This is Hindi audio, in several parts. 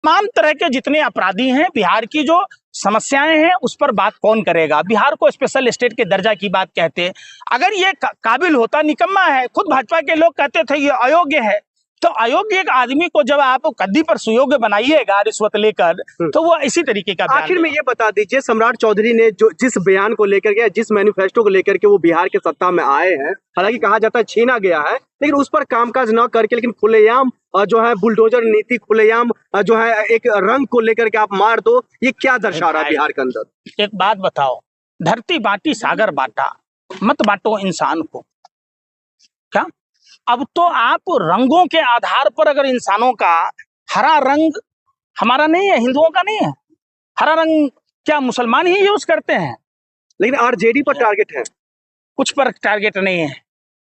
तमाम तरह के जितने अपराधी हैं, बिहार की जो समस्याएं हैं उस पर बात कौन करेगा। बिहार को स्पेशल स्टेट के दर्जा की बात कहते हैं। अगर ये काबिल होता, निकम्मा है, खुद भाजपा के लोग कहते थे ये अयोग्य है, तो अयोग्य एक आदमी को जब आप गद्दी पर सुयोग्य बनाइएगा रिश्वत लेकर, तो वो इसी तरीके का। आखिर में ये बता दीजिए, सम्राट चौधरी ने जो जिस बयान को लेकर के, जिस मैनिफेस्टो को लेकर के वो बिहार के सत्ता में आए हैं, हालांकि कहा जाता है छीना गया है, लेकिन उस पर कामकाज न करके, लेकिन खुलेआम जो है बुलडोजर नीति, खुलेआम जो है एक रंग को लेकर के आप मार दो, ये क्या दर्शा रहा है बिहार के अंदर? एक बात बताओ, धरती बांटी सागर बांटा, मत बांटो इंसान को। क्या अब तो आप रंगों के आधार पर, अगर इंसानों का हरा रंग हमारा नहीं है, हिंदुओं का नहीं है, हरा रंग क्या मुसलमान ही यूज करते हैं? लेकिन आरजेडी पर टारगेट है। कुछ पर टारगेट नहीं है,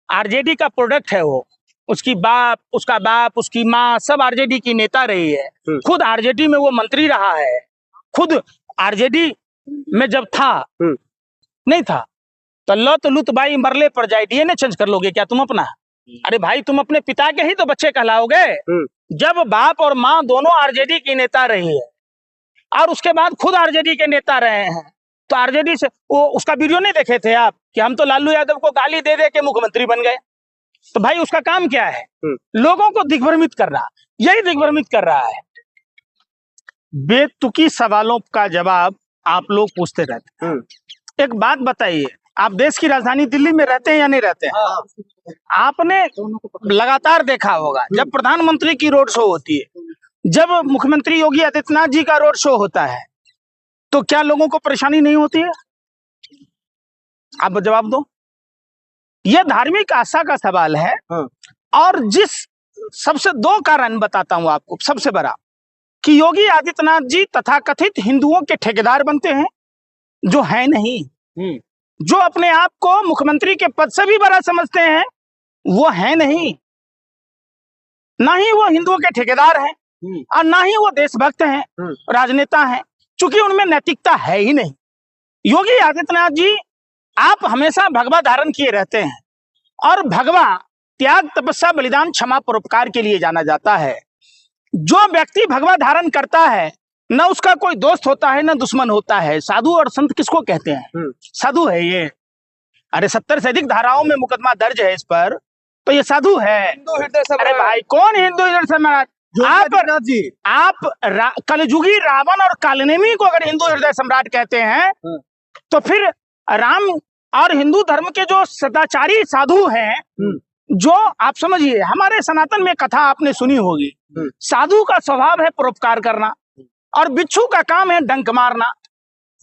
आरजेडी का प्रोडक्ट है वो। उसका बाप, उसकी माँ सब आरजेडी की नेता रही है। खुद आरजेडी में वो मंत्री रहा है, खुद आरजेडी में जब था नहीं था तो लत लुत बाई मरले पर जाए, डीएनए चेंज कर लोगे क्या तुम अपना? अरे भाई, तुम अपने पिता के ही तो बच्चे कहलाओगे। जब बाप और माँ दोनों आरजेडी की नेता रही है और उसके बाद खुद आरजेडी के नेता रहे हैं, तो आरजेडी से वो उसका वीडियो नहीं देखे थे आप कि हम तो लालू यादव को गाली दे दे के मुख्यमंत्री बन गए? तो भाई उसका काम क्या है? लोगों को दिग्भ्रमित करना, यही दिग्भ्रमित कर रहा है। बेतुकी सवालों का जवाब आप लोग पूछते रहते हैं। एक बात बताइए, आप देश की राजधानी दिल्ली में रहते हैं या नहीं रहते हैं? आपने लगातार देखा होगा, जब प्रधानमंत्री की रोड शो होती है, जब मुख्यमंत्री योगी आदित्यनाथ जी का रोड शो होता है, तो क्या लोगों को परेशानी नहीं होती है? आप जवाब दो। यह धार्मिक आस्था का सवाल है। और जिस सबसे दो कारण बताता हूं आपको, सबसे बड़ा कि योगी आदित्यनाथ जी तथाकथित हिंदुओं के ठेकेदार बनते हैं, जो है नहीं। जो अपने आप को मुख्यमंत्री के पद से भी बड़ा समझते हैं, वो है नहीं। ना ही वो हिंदुओं के ठेकेदार हैं और ना ही वो देशभक्त हैं, राजनेता हैं, क्योंकि उनमें नैतिकता है ही नहीं। योगी आदित्यनाथ जी, आप हमेशा भगवा धारण किए रहते हैं, और भगवा त्याग, तपस्या, बलिदान, क्षमा, परोपकार के लिए जाना जाता है। जो व्यक्ति भगवा धारण करता है, न उसका कोई दोस्त होता है, न दुश्मन होता है। साधु और संत किसको कहते हैं? साधु है ये। अरे 70 से अधिक धाराओं में मुकदमा दर्ज है इस पर, तो ये साधु है। अरे भाई, कौन हिंदू हृदय सम्राट? आप कलयुगी रावण और कालनेमी को अगर हिंदू हृदय सम्राट कहते हैं, तो फिर राम और हिंदू धर्म के जो सदाचारी साधु हैं, जो आप समझिए, हमारे सनातन में कथा आपने सुनी होगी, साधु का स्वभाव है परोपकार करना और बिच्छू का काम है डंक मारना।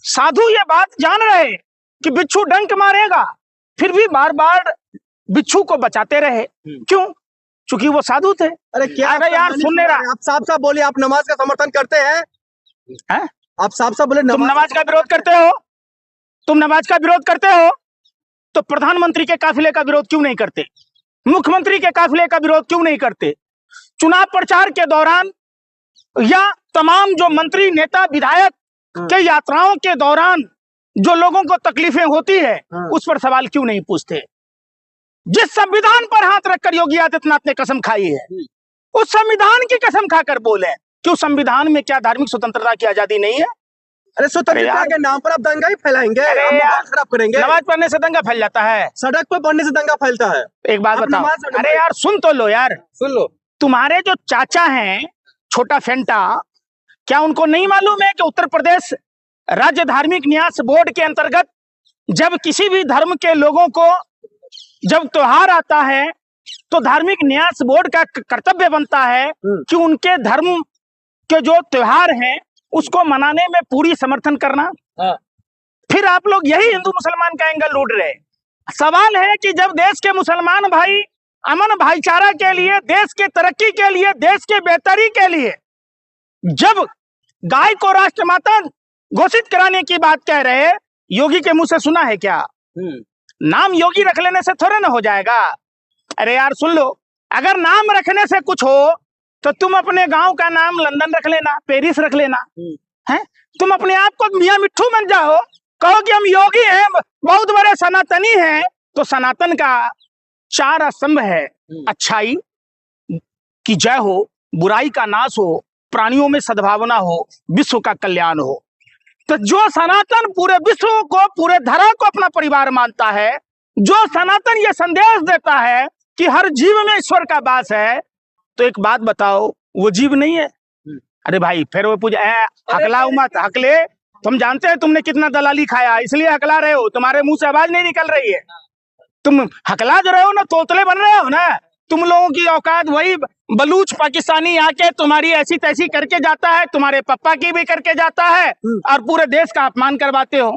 साधु ये बात जान रहे कि बिच्छू डंक मारेगा, फिर भी बार बार बिच्छू को बचाते रहे। क्यों? क्योंकि वो साधु थे। अरे क्या यार, सुनने रहा, आप साफ साफ बोले, आप नमाज का समर्थन करते हैं? आप साफ साफ बोले तुम नमाज का विरोध करते हो? तुम नमाज का विरोध करते हो तो प्रधानमंत्री के काफिले का विरोध क्यों नहीं करते? मुख्यमंत्री के काफिले का विरोध क्यों नहीं करते? चुनाव प्रचार के दौरान या तमाम जो मंत्री, नेता, विधायक के यात्राओं के दौरान जो लोगों को तकलीफें होती है, उस पर सवाल क्यों नहीं पूछते? जिस संविधान पर हाथ रखकर योगी आदित्यनाथ ने कसम खाई है, उस संविधान की कसम खाकर बोले कि उस संविधान में क्या धार्मिक स्वतंत्रता की आजादी नहीं है? अरे स्वतंत्रता के नाम पर आप दंगा ही फैलाएंगे, खराब करेंगे। नमाज पढ़ने से दंगा फैल जाता है? सड़क पर पढ़ने से दंगा फैलता है। एक बात बताओ। अरे यार, सुन तो लो यार, सुन लो। तुम्हारे जो चाचा हैं छोटा फेंटा, क्या उनको नहीं मालूम है कि उत्तर प्रदेश राज्य धार्मिक न्यास बोर्ड के अंतर्गत जब किसी भी धर्म के लोगों को जब त्योहार आता है, तो धार्मिक न्यास बोर्ड का कर्तव्य बनता है कि उनके धर्म के जो त्योहार हैं उसको मनाने में पूरी समर्थन करना। फिर आप लोग यही हिंदू मुसलमान का एंगल ढूंढ रहे। सवाल है कि जब देश के मुसलमान भाई अमन भाईचारा के लिए, देश के तरक्की के लिए, देश के बेहतरी के लिए जब गाय को राष्ट्रमाता घोषित कराने की बात कह रहे, योगी के मुंह से सुना है क्या? नाम योगी रख लेने से थोड़ा ना हो जाएगा। अरे यार सुन लो, अगर नाम रखने से कुछ हो तो तुम अपने गांव का नाम लंदन रख लेना, पेरिस रख लेना, हैं? तुम अपने आप को मियां मिट्ठू बन जाओ, कहो कि हम योगी हैं, बहुत बड़े सनातनी हैं। तो सनातन का 4 स्तंभ है, अच्छाई की जय हो, बुराई का नाश हो, प्राणियों में सद्भावना हो, विश्व का कल्याण हो। तो जो सनातन पूरे विश्व को, पूरे धरा को अपना परिवार मानता है, जो सनातन ये संदेश देता है कि हर जीव में ईश्वर का वास है, तो एक बात बताओ, वो जीव नहीं है? अरे भाई फिर वो पूछ हकलाओ मत, हकले। तुम जानते हैं तुमने कितना दलाली खाया, इसलिए हकला रहे हो, तुम्हारे मुंह से आवाज नहीं निकल रही है। तुम हकला जो रहे हो ना, तोतले बन रहे हो ना। तुम लोगों की औकात वही बलूच पाकिस्तानी आके तुम्हारी ऐसी तैसी करके जाता है, तुम्हारे पप्पा की भी करके जाता है, और पूरे देश का अपमान करवाते हो।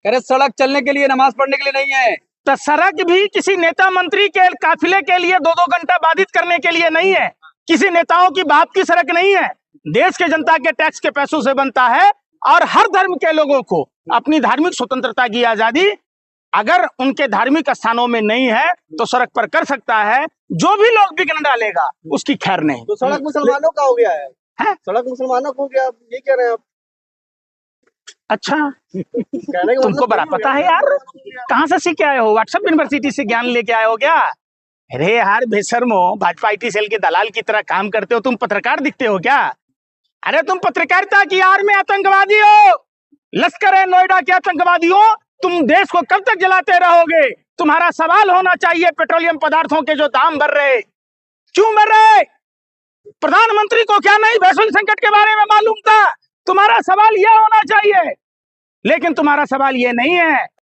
अरे सड़क चलने के लिए, नमाज पढ़ने के लिए नहीं है। तो सड़क भी किसी नेता मंत्री के काफिले के लिए 2-2 घंटा बाधित करने के लिए नहीं है, किसी नेताओं की बाप की सड़क नहीं है। देश के जनता के टैक्स के पैसों से बनता है, और हर धर्म के लोगों को अपनी धार्मिक स्वतंत्रता की आजादी अगर उनके धार्मिक स्थानों में नहीं है तो सड़क पर कर सकता है। जो भी लोग विघ्न डालेगा उसकी खैर नहीं। तो सड़क मुसलमानों का हो गया है? सड़क मुसलमानों को हो गया, ये कह रहे हैं आप? अच्छा तुमको बड़ा पता है यार, कहाँ से सीख के आए हो? व्हाट्सएप यूनिवर्सिटी से ज्ञान लेके आए हो क्या? अरे यार बेशर्मो, भाजपा IT सेल के दलाल की तरह काम करते हो, तुम पत्रकार दिखते हो क्या? अरे तुम पत्रकारिता की आड़ में आतंकवादी हो, लश्कर है नोएडा के आतंकवादी हो। तुम देश को कब तक जलाते रहोगे? तुम्हारा सवाल होना चाहिए, पेट्रोलियम पदार्थों के जो दाम बढ़ रहे, क्यों बढ़ रहे? प्रधानमंत्री को क्या नहीं वैश्विक संकट के बारे में मालूम था? तुम्हारा सवाल यह होना चाहिए, लेकिन तुम्हारा सवाल ये नहीं है।